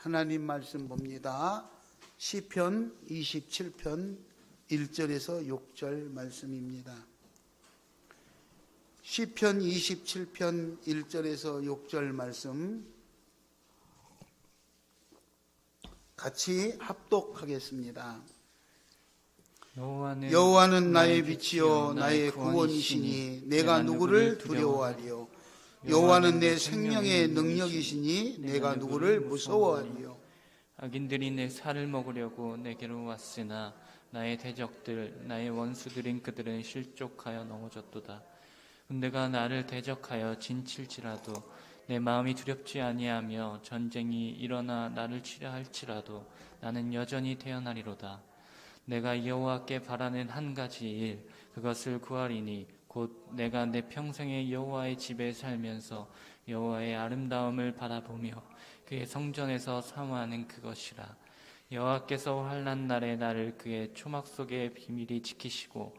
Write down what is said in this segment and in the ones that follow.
하나님 말씀 봅니다. 시편 27편 1절에서 6절 말씀입니다. 시편 27편 1절에서 6절 말씀 같이 합독하겠습니다. 여호와는 나의 빛이요 나의 구원이시니 내가 누구를 두려워하리요. 여호와는 내 생명의 능력이시니 내가 누구를 무서워하리요. 악인들이 내 살을 먹으려고 내게로 왔으나 나의 대적들 나의 원수들인 그들은 실족하여 넘어졌도다. 군대가 나를 대적하여 진칠지라도 내 마음이 두렵지 아니하며 전쟁이 일어나 나를 치려 할지라도 나는 여전히 태어나리로다. 내가 여호와께 바라는 한 가지 일 그것을 구하리니 곧 내가 내 평생에 여호와의 집에 살면서 여호와의 아름다움을 바라보며 그의 성전에서 사모하는 그것이라. 여호와께서 환난 날에 나를 그의 초막 속에 비밀히 지키시고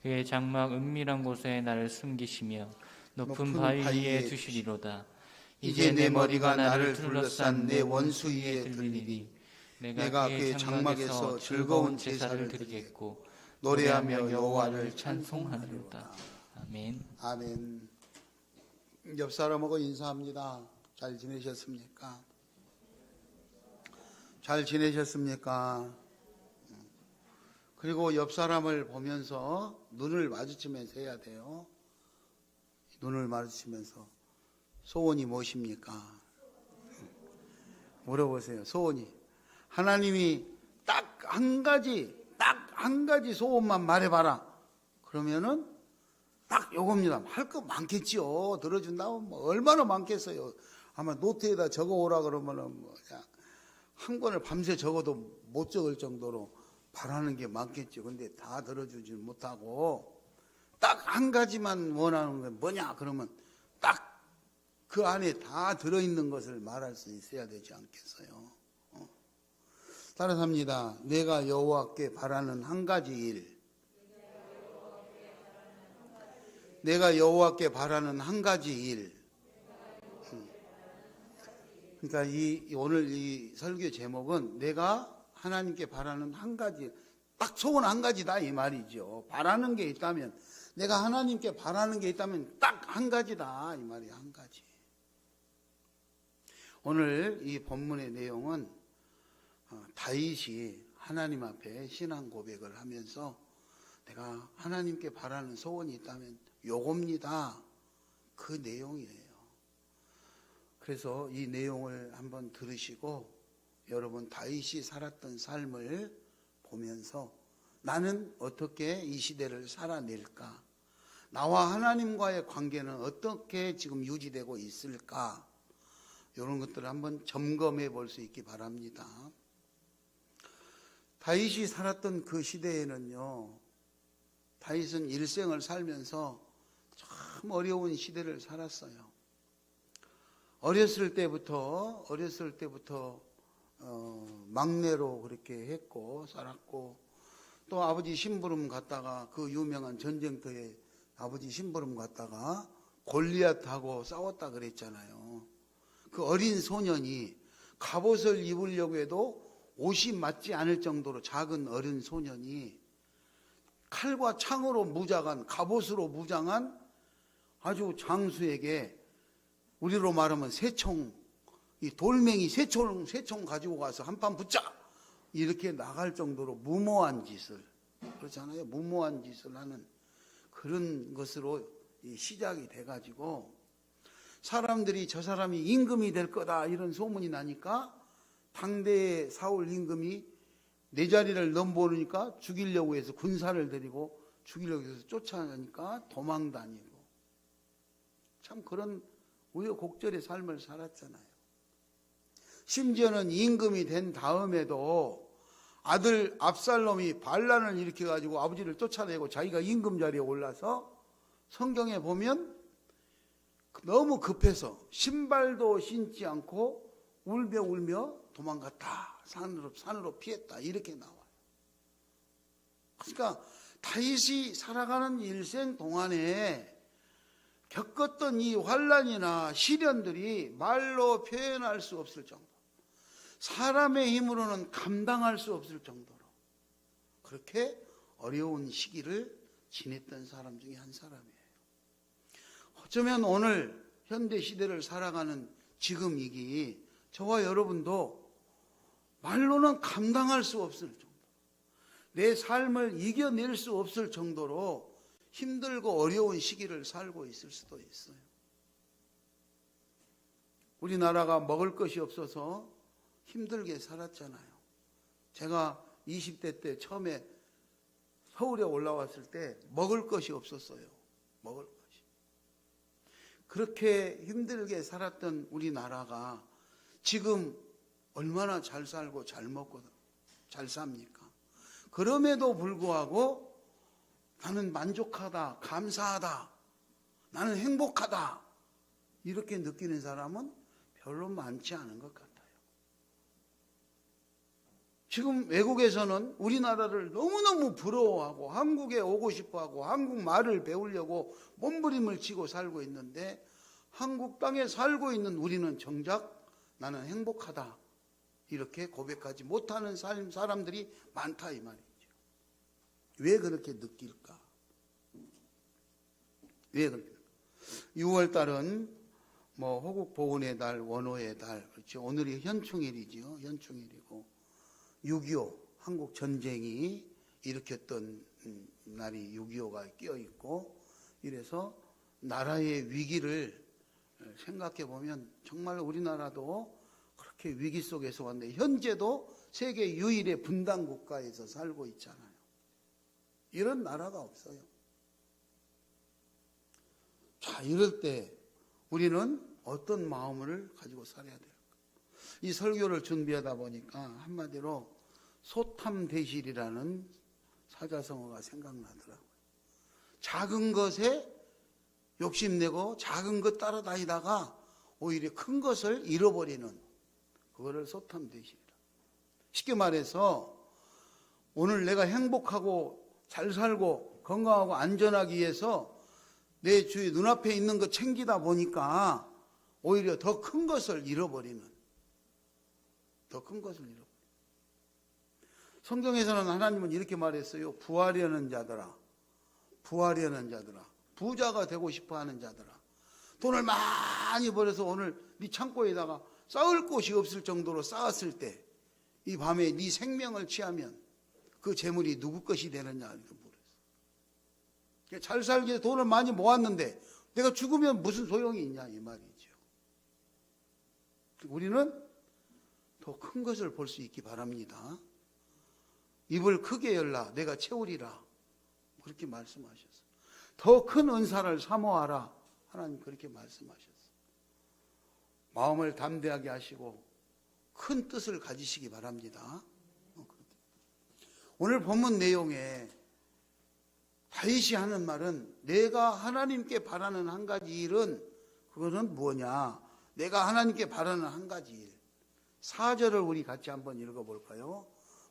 그의 장막 은밀한 곳에 나를 숨기시며 높은 바위 위에 두시리로다. 이제 내 머리가 나를 둘러싼 내 원수 위에 들리리. 내가 그의 장막에서 즐거운 제사를 드리겠고 노래하며 여호와를 찬송하리로다. 아멘. 아멘. 옆 사람하고 인사합니다. 잘 지내셨습니까? 잘 지내셨습니까? 그리고 옆 사람을 보면서 눈을 마주치면서 해야 돼요. 눈을 마주치면서 소원이 무엇입니까? 물어보세요. 소원이. 하나님이 딱 한 가지 소원만 말해봐라. 그러면은 딱 요겁니다. 할 거 많겠지요. 들어준다면 뭐 얼마나 많겠어요. 아마 노트에다 적어오라 그러면은 뭐 그냥 한 권을 밤새 적어도 못 적을 정도로 바라는 게 많겠죠. 근데 다 들어주지 못하고 딱 한 가지만 원하는 건 뭐냐 그러면 딱 그 안에 다 들어있는 것을 말할 수 있어야 되지 않겠어요? 따라서 합니다. 내가 여호와께 바라는 한 가지 일. 내가 여호와께 바라는 한 가지 일. 그러니까 오늘 이 설교 제목은 내가 하나님께 바라는 한 가지, 딱 소원 한 가지다 이 말이죠. 바라는 게 있다면, 내가 하나님께 바라는 게 있다면 딱 한 가지다 이 말이에요. 한 가지. 오늘 이 본문의 내용은 다윗이 하나님 앞에 신앙 고백을 하면서 내가 하나님께 바라는 소원이 있다면 요겁니다. 그 내용이에요. 그래서 이 내용을 한번 들으시고 여러분 다윗이 살았던 삶을 보면서 나는 어떻게 이 시대를 살아낼까? 나와 하나님과의 관계는 어떻게 지금 유지되고 있을까? 이런 것들을 한번 점검해 볼 수 있기 바랍니다. 다윗이 살았던 그 시대에는요, 다윗은 일생을 살면서 참 어려운 시대를 살았어요. 어렸을 때부터 막내로 그렇게 했고 살았고, 또 아버지 심부름 갔다가 그 유명한 전쟁터에 아버지 심부름 갔다가 골리앗하고 싸웠다 그랬잖아요. 그 어린 소년이 갑옷을 입으려고 해도 옷이 맞지 않을 정도로 작은 어린 소년이 칼과 창으로 무장한, 갑옷으로 무장한 아주 장수에게 우리로 말하면 새총, 이 돌멩이 새총 가지고 가서 한판 붙자! 이렇게 나갈 정도로 무모한 짓을, 그렇잖아요. 무모한 짓을 하는 그런 것으로 시작이 돼가지고 사람들이 저 사람이 임금이 될 거다 이런 소문이 나니까 당대의 사울 임금이 내 자리를 넘보니까 죽이려고 해서 군사를 데리고 죽이려고 해서 쫓아내니까 도망 다니고 참 그런 우여곡절의 삶을 살았잖아요. 심지어는 임금이 된 다음에도 아들 압살롬이 반란을 일으켜가지고 아버지를 쫓아내고 자기가 임금 자리에 올라서 성경에 보면 너무 급해서 신발도 신지 않고 울며 도망갔다. 산으로 피했다. 이렇게 나와요. 그러니까 다윗이 살아가는 일생 동안에 겪었던 이 환난이나 시련들이 말로 표현할 수 없을 정도. 사람의 힘으로는 감당할 수 없을 정도로 그렇게 어려운 시기를 지냈던 사람 중에 한 사람이에요. 어쩌면 오늘 현대 시대를 살아가는 지금 이기 저와 여러분도 말로는 감당할 수 없을 정도, 내 삶을 이겨낼 수 없을 정도로 힘들고 어려운 시기를 살고 있을 수도 있어요. 우리나라가 먹을 것이 없어서 힘들게 살았잖아요. 제가 20대 때 처음에 서울에 올라왔을 때 먹을 것이 없었어요. 먹을 것이. 그렇게 힘들게 살았던 우리나라가 지금 얼마나 잘 살고 잘 먹고 잘 삽니까? 그럼에도 불구하고 나는 만족하다, 감사하다, 나는 행복하다 이렇게 느끼는 사람은 별로 많지 않은 것 같아요. 지금 외국에서는 우리나라를 너무너무 부러워하고 한국에 오고 싶어하고 한국 말을 배우려고 몸부림을 치고 살고 있는데 한국 땅에 살고 있는 우리는 정작 나는 행복하다 이렇게 고백하지 못하는 사람들이 많다 이 말이죠. 왜 그렇게 느낄까? 왜 그럴까? 6월 달은 뭐 호국 보훈의 달, 원호의 달, 그렇죠. 오늘이 현충일이죠. 현충일이고 6.25 한국 전쟁이 일으켰던 날이 6.25가 끼어 있고 이래서 나라의 위기를 생각해 보면 정말 우리나라도 그렇게 위기 속에서 왔는데 현재도 세계 유일의 분단 국가에서 살고 있잖아요. 이런 나라가 없어요. 자, 이럴 때 우리는 어떤 마음을 가지고 살아야 될까? 이 설교를 준비하다 보니까 한마디로 소탐대실이라는 사자성어가 생각나더라고요. 작은 것에 욕심내고 작은 것 따라다니다가 오히려 큰 것을 잃어버리는 그거를 소탐대실이라. 쉽게 말해서 오늘 내가 행복하고 잘 살고 건강하고 안전하기 위해서 내 주위 눈앞에 있는 것 챙기다 보니까 오히려 더 큰 것을 잃어버리는, 더 큰 것을 잃어버리는. 성경에서는 하나님은 이렇게 말했어요. 부하려는 자들아, 부하려는 자들아, 부자가 되고 싶어하는 자들아, 돈을 많이 벌어서 오늘 네 창고에다가 쌓을 곳이 없을 정도로 쌓았을 때 이 밤에 네 생명을 취하면 그 재물이 누구 것이 되느냐 이렇게 물었어요. 잘 살기 위해 돈을 많이 모았는데 내가 죽으면 무슨 소용이 있냐 이 말이죠. 우리는 더 큰 것을 볼 수 있기 바랍니다. 입을 크게 열라 내가 채우리라 그렇게 말씀하셨어요. 더 큰 은사를 사모하라 하나님 그렇게 말씀하셨어요. 마음을 담대하게 하시고 큰 뜻을 가지시기 바랍니다. 오늘 본문 내용에 다윗이 하는 말은 내가 하나님께 바라는 한 가지 일은 그거는 뭐냐? 내가 하나님께 바라는 한 가지 일. 4절을 우리 같이 한번 읽어볼까요?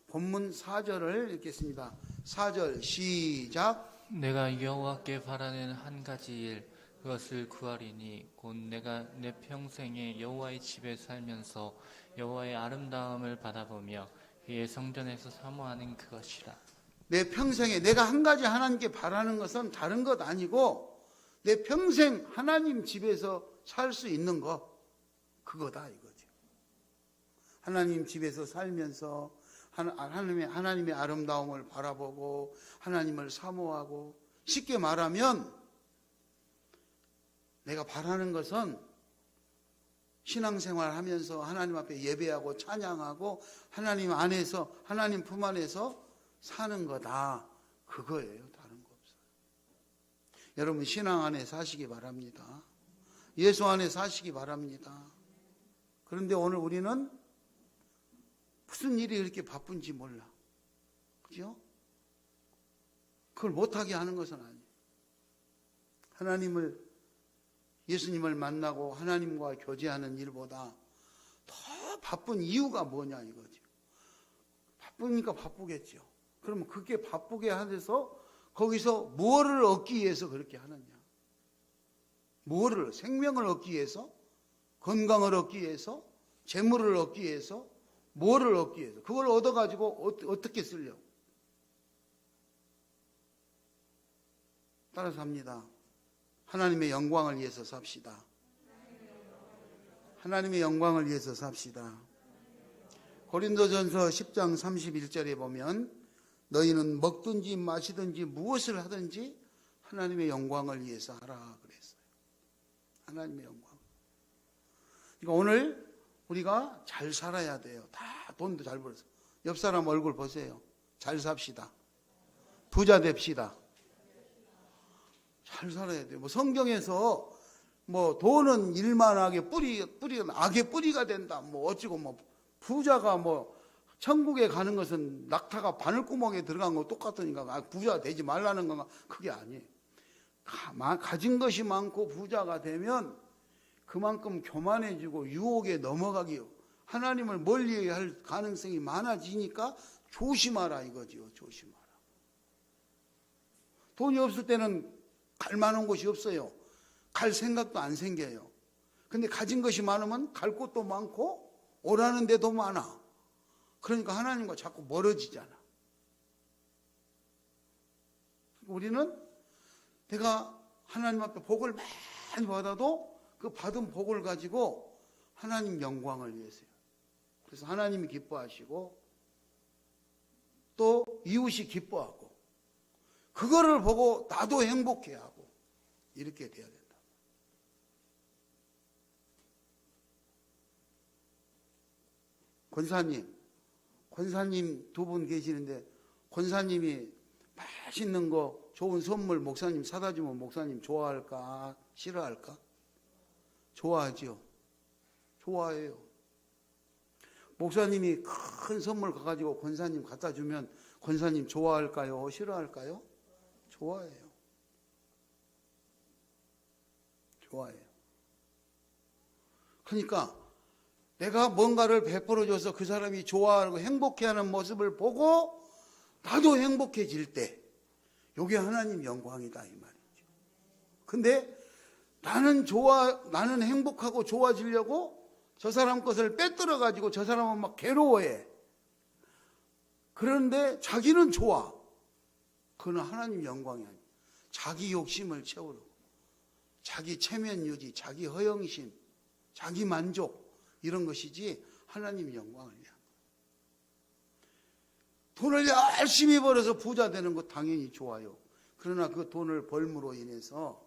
본문 4절을 읽겠습니다. 4절 시작. 내가 여호와께 바라는 한 가지 일 그것을 구하리니 곧 내가 내 평생에 여호와의 집에 살면서 여호와의 아름다움을 바라보며 그의 성전에서 사모하는 그것이라. 내 평생에 내가 한 가지 하나님께 바라는 것은 다른 것 아니고 내 평생 하나님 집에서 살 수 있는 것 그거다 이거죠. 하나님 집에서 살면서 하나님의 아름다움을 바라보고 하나님을 사모하고 쉽게 말하면 내가 바라는 것은 신앙생활 하면서 하나님 앞에 예배하고 찬양하고 하나님 안에서 하나님 품 안에서 사는 거다. 그거예요. 다른 거 없어요. 여러분 신앙 안에 사시기 바랍니다. 예수 안에 사시기 바랍니다. 그런데 오늘 우리는 무슨 일이 이렇게 바쁜지 몰라. 그죠? 그걸 못하게 하는 것은 아니에요. 예수님을 만나고 하나님과 교제하는 일보다 더 바쁜 이유가 뭐냐 이거죠. 바쁘니까 바쁘겠죠. 그러면 그게 바쁘게 하면서 거기서 뭐를 얻기 위해서 그렇게 하느냐. 뭐를, 생명을 얻기 위해서, 건강을 얻기 위해서, 재물을 얻기 위해서, 뭐를 얻기 위해서? 그걸 얻어가지고 어떻게 쓰려고? 따라서 합니다. 하나님의 영광을 위해서 삽시다. 하나님의 영광을 위해서 삽시다. 고린도전서 10장 31절에 보면 너희는 먹든지 마시든지 무엇을 하든지 하나님의 영광을 위해서 하라 그랬어요. 하나님의 영광. 그러니까 오늘 우리가 잘 살아야 돼요. 다 돈도 잘 벌어서. 옆 사람 얼굴 보세요. 잘 삽시다. 부자 됩시다. 잘 살아야 돼요. 뭐 성경에서 뭐 돈은 일만하게 뿌리가 악의 뿌리가 된다. 뭐 어찌고 뭐 부자가 뭐 천국에 가는 것은 낙타가 바늘구멍에 들어간 거 똑같으니까 부자 되지 말라는 건가? 그게 아니에요. 가진 것이 많고 부자가 되면 그만큼 교만해지고 유혹에 넘어가기요. 하나님을 멀리할 가능성이 많아지니까 조심하라 이거지요. 조심하라. 돈이 없을 때는 갈 만한 곳이 없어요. 갈 생각도 안 생겨요. 근데 가진 것이 많으면 갈 곳도 많고 오라는 데도 많아. 그러니까 하나님과 자꾸 멀어지잖아. 우리는 내가 하나님 앞에 복을 많이 받아도 그 받은 복을 가지고 하나님 영광을 위해서요. 그래서 하나님이 기뻐하시고 또 이웃이 기뻐하고 그거를 보고 나도 행복해하고 이렇게 돼야 된다. 권사님 두 분 계시는데 권사님이 맛있는 거 좋은 선물 목사님 사다 주면 목사님 좋아할까 싫어할까? 좋아하죠. 좋아해요. 목사님이 큰 선물 가가지고 권사님 갖다 주면 권사님 좋아할까요? 싫어할까요? 좋아해요. 좋아해요. 그러니까 내가 뭔가를 베풀어줘서 그 사람이 좋아하고 행복해하는 모습을 보고 나도 행복해질 때 이게 하나님 영광이다 이 말이죠. 근데 나는 행복하고 좋아지려고 저 사람 것을 빼들어 가지고 저 사람은 막 괴로워해. 그런데 자기는 좋아. 그건 하나님 영광이 아니에요. 자기 욕심을 채우려고. 자기 체면 유지, 자기 허영심, 자기 만족 이런 것이지 하나님 영광을 위한 거예요. 돈을 열심히 벌어서 부자 되는 거 당연히 좋아요. 그러나 그 돈을 벌므로 인해서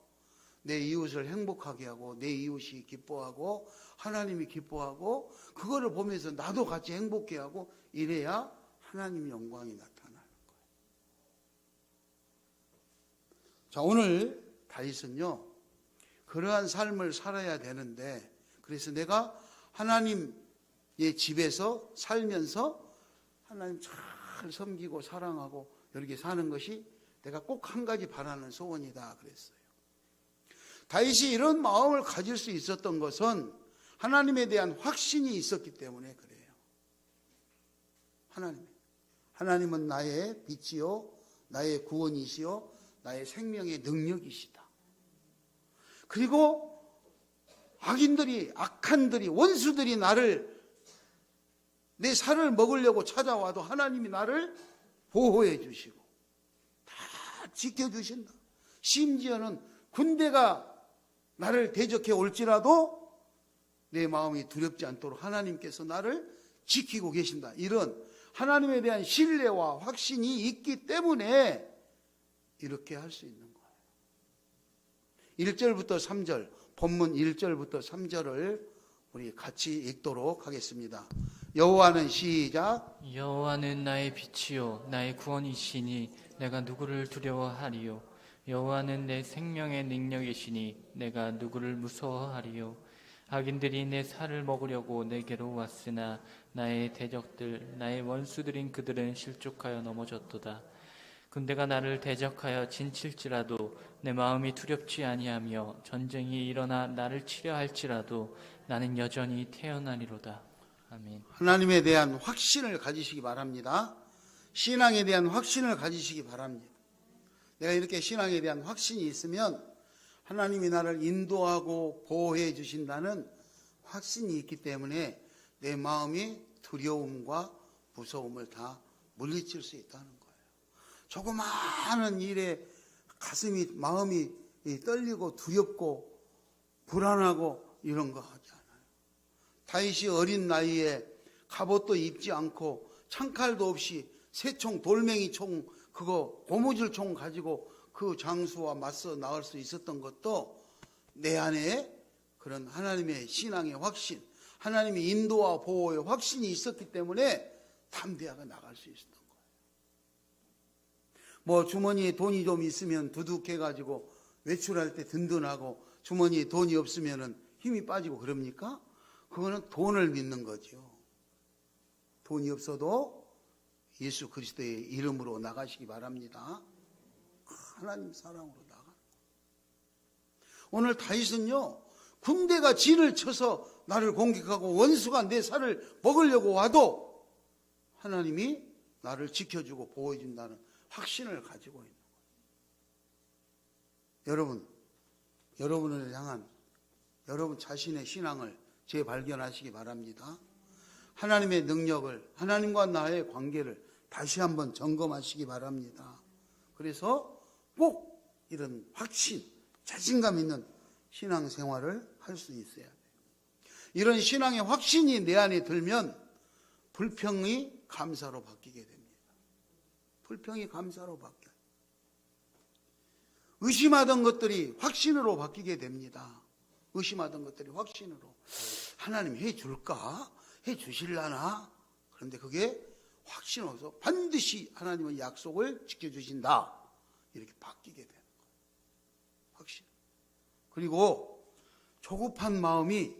내 이웃을 행복하게 하고 내 이웃이 기뻐하고 하나님이 기뻐하고 그거를 보면서 나도 같이 행복해하고 이래야 하나님 영광이 나타나는 거예요. 자, 오늘 다윗은요 그러한 삶을 살아야 되는데 그래서 내가 하나님의 집에서 살면서 하나님 잘 섬기고 사랑하고 이렇게 사는 것이 내가 꼭 한 가지 바라는 소원이다 그랬어요. 다윗이 이런 마음을 가질 수 있었던 것은 하나님에 대한 확신이 있었기 때문에 그래요. 하나님은 나의 빛이요 나의 구원이시요 나의 생명의 능력이시다. 그리고 악한들이 원수들이 내 살을 먹으려고 찾아와도 하나님이 나를 보호해 주시고 다 지켜주신다. 심지어는 군대가 나를 대적해 올지라도 내 마음이 두렵지 않도록 하나님께서 나를 지키고 계신다. 이런 하나님에 대한 신뢰와 확신이 있기 때문에 이렇게 할 수 있는 거예요. 1절부터 3절, 본문 1절부터 3절을 우리 같이 읽도록 하겠습니다. 여호와는 시작. 여호와는 나의 빛이요 나의 구원이시니 내가 누구를 두려워하리요. 여호와는 내 생명의 능력이시니 내가 누구를 무서워하리요. 악인들이 내 살을 먹으려고 내게로 왔으나 나의 대적들 나의 원수들인 그들은 실족하여 넘어졌도다. 군대가 나를 대적하여 진칠지라도 내 마음이 두렵지 아니하며 전쟁이 일어나 나를 치려 할지라도 나는 여전히 태어나리로다. 아멘. 하나님에 대한 확신을 가지시기 바랍니다. 신앙에 대한 확신을 가지시기 바랍니다. 내가 이렇게 신앙에 대한 확신이 있으면 하나님이 나를 인도하고 보호해 주신다는 확신이 있기 때문에 내 마음이 두려움과 무서움을 다 물리칠 수 있다는 거예요. 조그마한 일에 마음이 떨리고 두렵고 불안하고 이런 거 하지 않아요. 다윗이 어린 나이에 갑옷도 입지 않고 창칼도 없이 새총, 돌멩이 총, 그거 고무줄 총 가지고 그 장수와 맞서 나갈 수 있었던 것도 내 안에 그런 하나님의 신앙의 확신, 하나님의 인도와 보호의 확신이 있었기 때문에 담대하게 나갈 수 있었던 거예요. 뭐 주머니에 돈이 좀 있으면 두둑해가지고 외출할 때 든든하고 주머니에 돈이 없으면 힘이 빠지고 그럽니까? 그거는 돈을 믿는 거죠. 돈이 없어도 예수 그리스도의 이름으로 나가시기 바랍니다. 하나님 사랑으로 나가는 거예요. 오늘 다윗은요, 군대가 진을 쳐서 나를 공격하고 원수가 내 살을 먹으려고 와도 하나님이 나를 지켜주고 보호해준다는 확신을 가지고 있는 거예요. 여러분을 향한 여러분 자신의 신앙을 재발견하시기 바랍니다. 하나님의 능력을, 하나님과 나의 관계를 다시 한번 점검하시기 바랍니다. 그래서 꼭 이런 확신, 자신감 있는 신앙생활을 할 수 있어야 돼요. 이런 신앙의 확신이 내 안에 들면 불평이 감사로 바뀌게 됩니다. 불평이 감사로 바뀌어요. 의심하던 것들이 확신으로 바뀌게 됩니다. 의심하던 것들이 확신으로. 하나님 해줄까? 해주실라나? 그런데 그게 확신으로서 반드시 하나님은 약속을 지켜주신다. 이렇게 바뀌게 되는 거예요. 확신. 그리고 조급한 마음이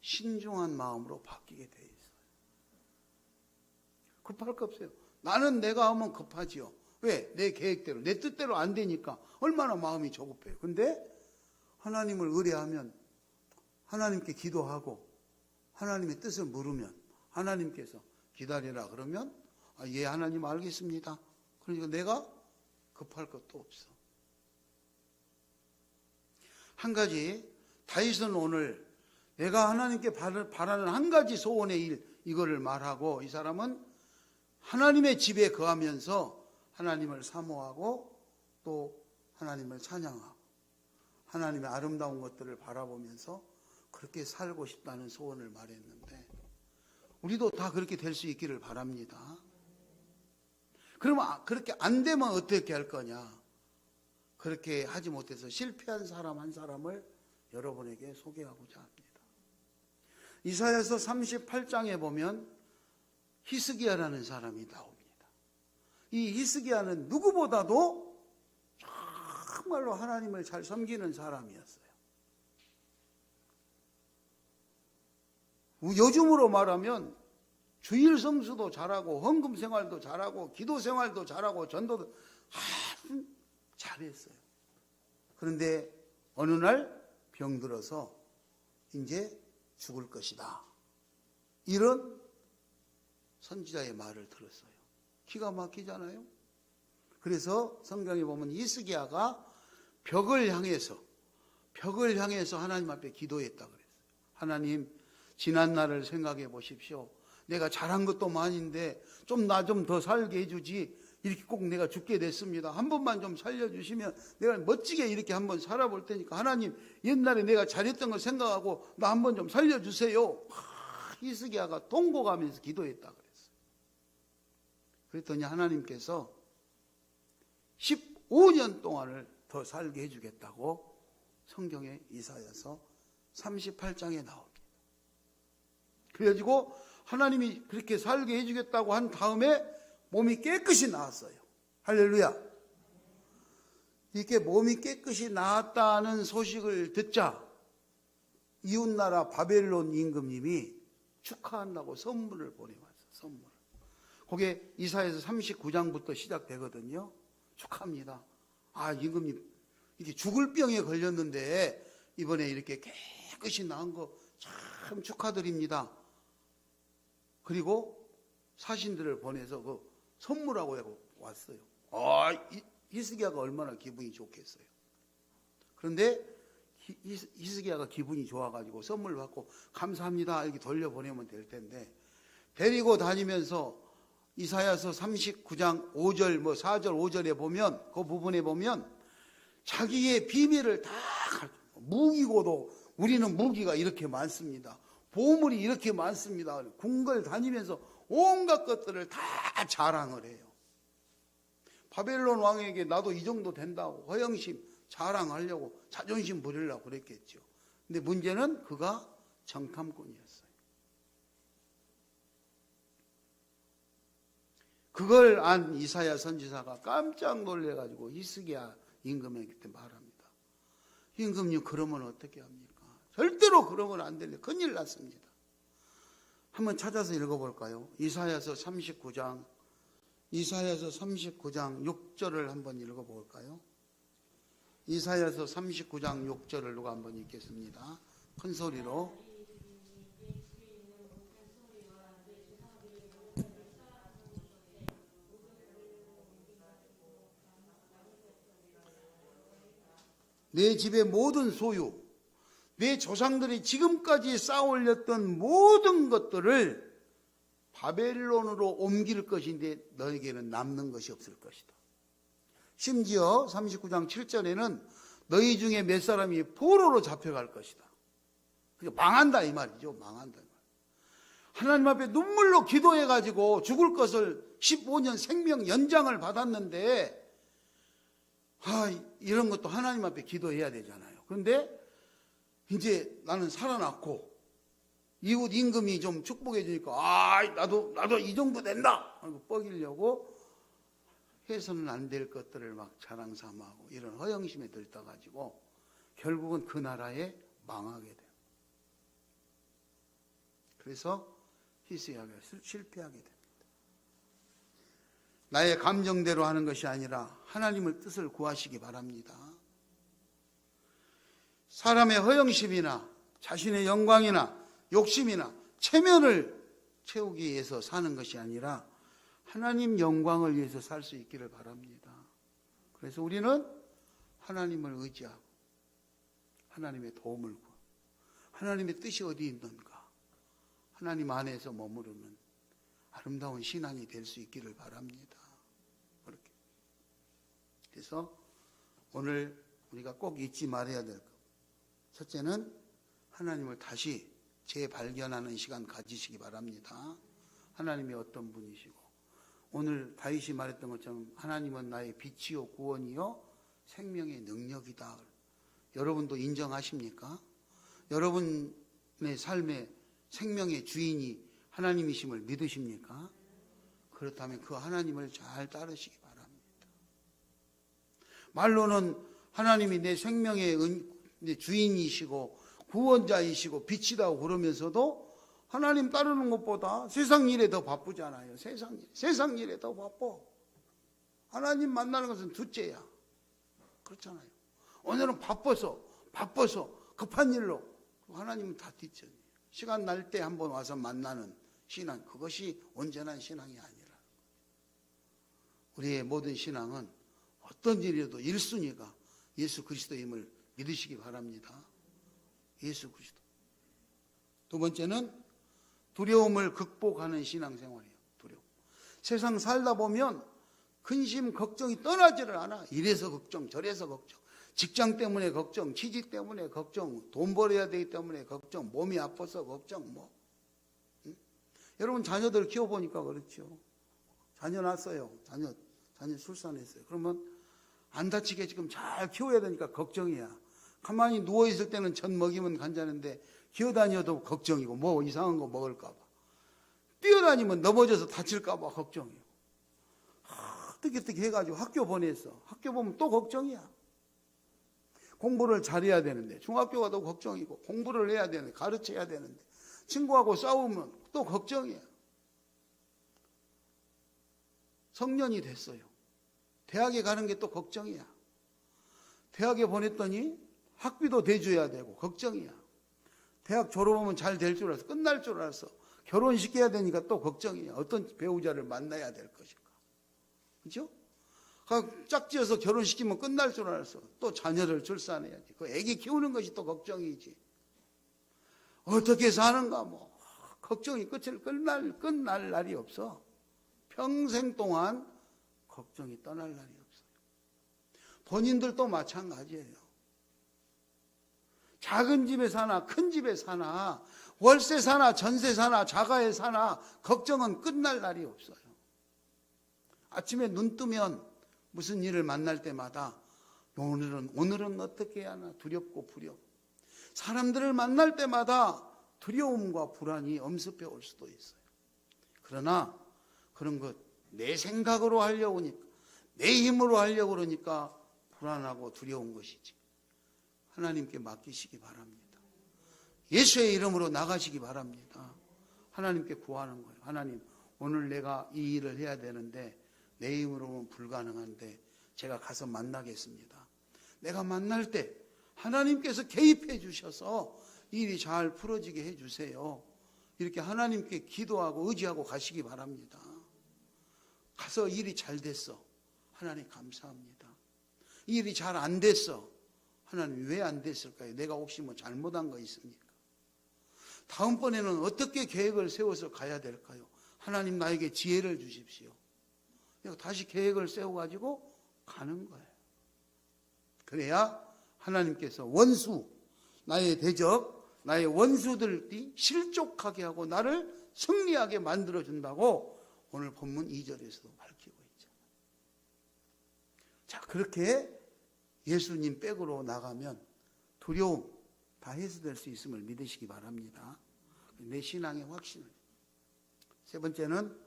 신중한 마음으로 바뀌게 돼 있어요. 급할 거 없어요. 나는 내가 하면 급하지요. 왜? 내 계획대로, 내 뜻대로 안 되니까 얼마나 마음이 조급해요. 근데 하나님을 의뢰하면, 하나님께 기도하고 하나님의 뜻을 물으면 하나님께서 기다리라 그러면 예, 하나님 알겠습니다. 그러니까 내가 급할 것도 없어. 한 가지, 다윗은 오늘 내가 하나님께 바라는 한 가지 소원의 일, 이거를 말하고, 이 사람은 하나님의 집에 거하면서 하나님을 사모하고 또 하나님을 찬양하고 하나님의 아름다운 것들을 바라보면서 그렇게 살고 싶다는 소원을 말했는데, 우리도 다 그렇게 될 수 있기를 바랍니다. 그러면 그렇게 안 되면 어떻게 할 거냐? 그렇게 하지 못해서 실패한 사람 한 사람을 여러분에게 소개하고자 합니다. 이사야서 38장에 보면 히스기야라는 사람이 나옵니다. 이 히스기야는 누구보다도 정말로 하나님을 잘 섬기는 사람이었어요. 요즘으로 말하면 주일 성수도 잘하고 헌금 생활도 잘하고 기도 생활도 잘하고 전도도 아주 잘했어요. 그런데 어느 날 병들어서 이제 죽을 것이다. 이런 선지자의 말을 들었어요. 기가 막히잖아요. 그래서 성경에 보면 히스기야가 벽을 향해서 하나님 앞에 기도했다 그랬어요. 하나님, 지난 날을 생각해 보십시오. 내가 잘한 것도 많은데 좀 나 좀 더 살게 해주지. 이렇게 꼭 내가 죽게 됐습니다. 한 번만 좀 살려주시면 내가 멋지게 이렇게 한번 살아볼 테니까 하나님, 옛날에 내가 잘했던 걸 생각하고 나 한번 좀 살려주세요. 히스기야가 통곡하면서 기도했다 그랬어요. 그랬더니 하나님께서 15년 동안을 더 살게 해주겠다고 성경에 이사야서 38장에 나옵니다. 그래가지고 하나님이 그렇게 살게 해주겠다고 한 다음에 몸이 깨끗이 나았어요. 할렐루야. 이렇게 몸이 깨끗이 나았다는 소식을 듣자 이웃나라 바벨론 임금님이 축하한다고 선물을 보내왔어요. 선물을. 그게 이사야서 39장부터 시작되거든요. 축하합니다. 아, 임금님 이렇게 죽을 병에 걸렸는데 이번에 이렇게 깨끗이 나은 거 참 축하드립니다. 그리고 사신들을 보내서 그 선물하고 하고 왔어요. 히스기야가 얼마나 기분이 좋겠어요. 그런데 히스기야가 기분이 좋아가지고 선물 받고 감사합니다 이렇게 돌려보내면 될 텐데, 데리고 다니면서 이사야서 39장 5절, 4절, 5절에 보면, 그 부분에 보면 자기의 비밀을 다 무기고도 우리는 무기가 이렇게 많습니다. 보물이 이렇게 많습니다. 궁궐 다니면서 온갖 것들을 다 자랑을 해요. 바벨론 왕에게 나도 이 정도 된다고 허영심 자랑하려고 자존심 부리려고 그랬겠죠. 근데 문제는 그가 정탐꾼이었어요. 그걸 안 이사야 선지자가 깜짝 놀래가지고 히스기야 임금에게 말합니다. 임금님 그러면 어떻게 합니까? 절대로 그러면 안 될래. 큰일 났습니다. 한번 찾아서 읽어볼까요? 이사야서 39장 6절을 한번 읽어볼까요? 이사야서 39장 6절을 누가 한번 읽겠습니다. 큰 소리로. 내 집의 모든 소유, 내 조상들이 지금까지 쌓아올렸던 모든 것들을 바벨론으로 옮길 것인데 너에게는 남는 것이 없을 것이다. 심지어 39장 7절에는 너희 중에 몇 사람이 포로로 잡혀갈 것이다. 망한다 이 말이죠. 망한다. 하나님 앞에 눈물로 기도해가지고 죽을 것을 15년 생명 연장을 받았는데 이런 것도 하나님 앞에 기도해야 되잖아요. 그런데 이제 나는 살아났고 이웃 임금이 좀 축복해 주니까 나도 이 정도 된다 하고 뻐기려고 해서는 안 될 것들을 막 자랑 삼아하고 이런 허영심에 들떠 가지고 결국은 그 나라에 망하게 돼요. 그래서 히스기야가 실패하게 됩니다. 나의 감정대로 하는 것이 아니라 하나님의 뜻을 구하시기 바랍니다. 사람의 허영심이나 자신의 영광이나 욕심이나 체면을 채우기 위해서 사는 것이 아니라 하나님 영광을 위해서 살 수 있기를 바랍니다. 그래서 우리는 하나님을 의지하고 하나님의 도움을 구하고 하나님의 뜻이 어디 있는가 하나님 안에서 머무르는 아름다운 신앙이 될 수 있기를 바랍니다. 그렇게. 그래서 오늘 우리가 꼭 잊지 말아야 될 것. 첫째는 하나님을 다시 재발견하는 시간 가지시기 바랍니다. 하나님이 어떤 분이시고 오늘 다윗이 말했던 것처럼 하나님은 나의 빛이요 구원이요 생명의 능력이다. 여러분도 인정하십니까? 여러분의 삶의 생명의 주인이 하나님이심을 믿으십니까? 그렇다면 그 하나님을 잘 따르시기 바랍니다. 말로는 하나님이 내 생명의 주인이시고 구원자이시고 빛이다고 그러면서도 하나님 따르는 것보다 세상 일에 더 바쁘잖아요. 세상 일에 더 바빠. 하나님 만나는 것은 둘째야. 그렇잖아요. 오늘은 바빠서 급한 일로 하나님은 다 뒷전이에요. 시간 날 때 한번 와서 만나는 신앙, 그것이 온전한 신앙이 아니라 우리의 모든 신앙은 어떤 일이라도 1순위가 예수 그리스도임을 믿으시기 바랍니다. 예수 그리스도. 두 번째는 두려움을 극복하는 신앙생활이에요. 두려움. 세상 살다 보면 근심, 걱정이 떠나지를 않아. 이래서 걱정, 저래서 걱정. 직장 때문에 걱정, 취직 때문에 걱정, 돈 벌어야 되기 때문에 걱정, 몸이 아파서 걱정, 응? 여러분 자녀들 키워보니까 그렇죠. 자녀 낳았어요. 자녀 출산했어요. 그러면 안 다치게 지금 잘 키워야 되니까 걱정이야. 가만히 누워있을 때는 젖 먹이면 괜찮은데 기어다녀도 걱정이고 뭐 이상한 거 먹을까 봐. 뛰어다니면 넘어져서 다칠까 봐 걱정이고. 어떻게 해가지고 학교 보냈어. 학교 보면 또 걱정이야. 공부를 잘해야 되는데 중학교 가도 걱정이고 공부를 해야 되는데 가르쳐야 되는데 친구하고 싸우면 또 걱정이야. 성년이 됐어요. 대학에 가는 게 또 걱정이야. 대학에 보냈더니 학비도 대줘야 되고 걱정이야. 대학 졸업하면 잘 될 줄 알았어. 끝날 줄 알았어. 결혼시켜야 되니까 또 걱정이야. 어떤 배우자를 만나야 될 것인가. 그렇죠? 짝지어서 결혼시키면 끝날 줄 알았어. 또 자녀를 출산해야지. 그 애기 키우는 것이 또 걱정이지. 어떻게 사는가 걱정이 끝날 날이 없어. 평생 동안 걱정이 떠날 날이 없어요. 본인들도 마찬가지예요. 작은 집에 사나 큰 집에 사나 월세 사나 전세 사나 자가에 사나 걱정은 끝날 날이 없어요. 아침에 눈 뜨면 무슨 일을 만날 때마다 오늘은 어떻게 해야 하나 두렵고 부려. 사람들을 만날 때마다 두려움과 불안이 엄습해 올 수도 있어요. 그러나 그런 것 내 생각으로 하려고 하니까 내 힘으로 하려고 그러니까 불안하고 두려운 것이지. 하나님께 맡기시기 바랍니다. 예수의 이름으로 나가시기 바랍니다. 하나님께 구하는 거예요. 하나님, 오늘 내가 이 일을 해야 되는데 내 힘으로는 불가능한데 제가 가서 만나겠습니다. 내가 만날 때 하나님께서 개입해 주셔서 일이 잘 풀어지게 해 주세요. 이렇게 하나님께 기도하고 의지하고 가시기 바랍니다. 가서 일이 잘 됐어. 하나님 감사합니다. 일이 잘 안 됐어. 하나님 왜 안 됐을까요? 내가 혹시 뭐 잘못한 거 있습니까? 다음번에는 어떻게 계획을 세워서 가야 될까요? 하나님 나에게 지혜를 주십시오. 다시 계획을 세워가지고 가는 거예요. 그래야 하나님께서 나의 대적, 나의 원수들이 실족하게 하고 나를 승리하게 만들어준다고 오늘 본문 2절에서도 밝히고 있죠. 자, 그렇게 예수님 백으로 나가면 두려움 다 해소될 수 있음을 믿으시기 바랍니다. 내 신앙의 확신을. 세 번째는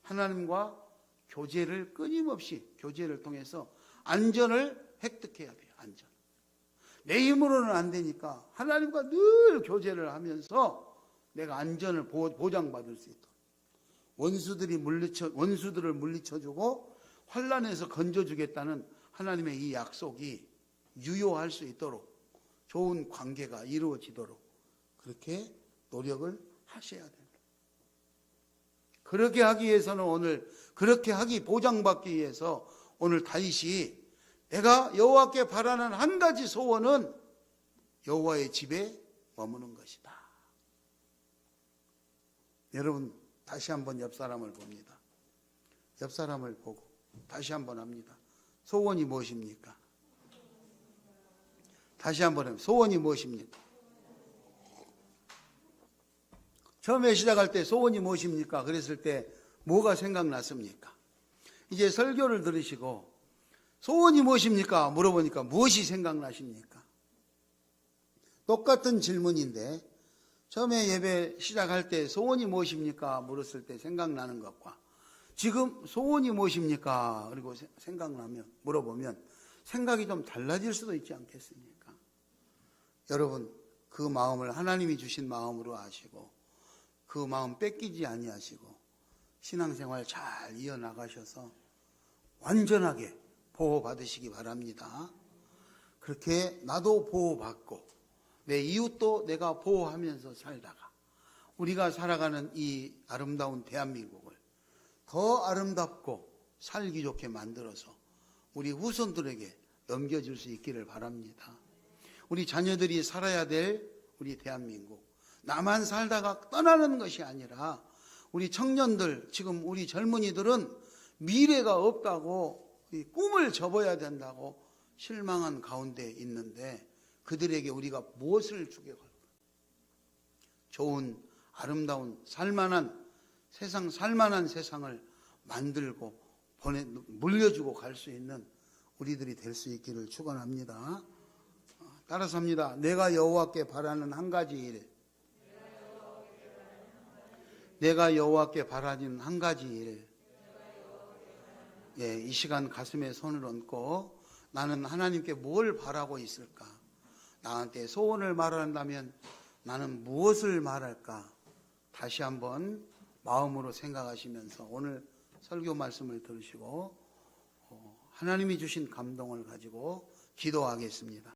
하나님과 교제를 통해서 안전을 획득해야 돼요. 안전. 내 힘으로는 안 되니까 하나님과 늘 교제를 하면서 내가 안전을 보장받을 수 있도록 원수들을 물리쳐주고 환난에서 건져주겠다는 하나님의 이 약속이 유효할 수 있도록 좋은 관계가 이루어지도록 그렇게 노력을 하셔야 됩니다. 그렇게 하기 위해서는 그렇게 하기 보장받기 위해서 오늘 다윗이 내가 여호와께 바라는 한 가지 소원은 여호와의 집에 머무는 것이다. 여러분 다시 한번 옆 사람을 봅니다. 옆 사람을 보고 다시 한번 합니다. 소원이 무엇입니까? 다시 한번 해요. 소원이 무엇입니까? 처음에 시작할 때 소원이 무엇입니까? 그랬을 때 뭐가 생각났습니까? 이제 설교를 들으시고 소원이 무엇입니까? 물어보니까 무엇이 생각나십니까? 똑같은 질문인데 처음에 예배 시작할 때 소원이 무엇입니까? 물었을 때 생각나는 것과 지금 소원이 무엇입니까? 그리고 물어보면 생각이 좀 달라질 수도 있지 않겠습니까? 여러분 그 마음을 하나님이 주신 마음으로 아시고 그 마음 뺏기지 아니하시고 신앙생활 잘 이어나가셔서 완전하게 보호받으시기 바랍니다. 그렇게 나도 보호받고 내 이웃도 내가 보호하면서 살다가 우리가 살아가는 이 아름다운 대한민국을 더 아름답고 살기 좋게 만들어서 우리 후손들에게 넘겨줄 수 있기를 바랍니다. 우리 자녀들이 살아야 될 우리 대한민국, 나만 살다가 떠나는 것이 아니라 우리 청년들, 지금 우리 젊은이들은 미래가 없다고 꿈을 접어야 된다고 실망한 가운데 있는데 그들에게 우리가 무엇을 주게 할까? 좋은 아름다운 살만한 세상을 만들고 물려주고 갈 수 있는 우리들이 될 수 있기를 축원합니다. 따라서 합니다. 내가 여호와께 바라는 한 가지 일. 내가 여호와께 바라는 한 가지 일. 예, 이 시간 가슴에 손을 얹고 나는 하나님께 뭘 바라고 있을까? 나한테 소원을 말한다면 나는 무엇을 말할까? 다시 한번 마음으로 생각하시면서 오늘 설교 말씀을 들으시고 하나님이 주신 감동을 가지고 기도하겠습니다.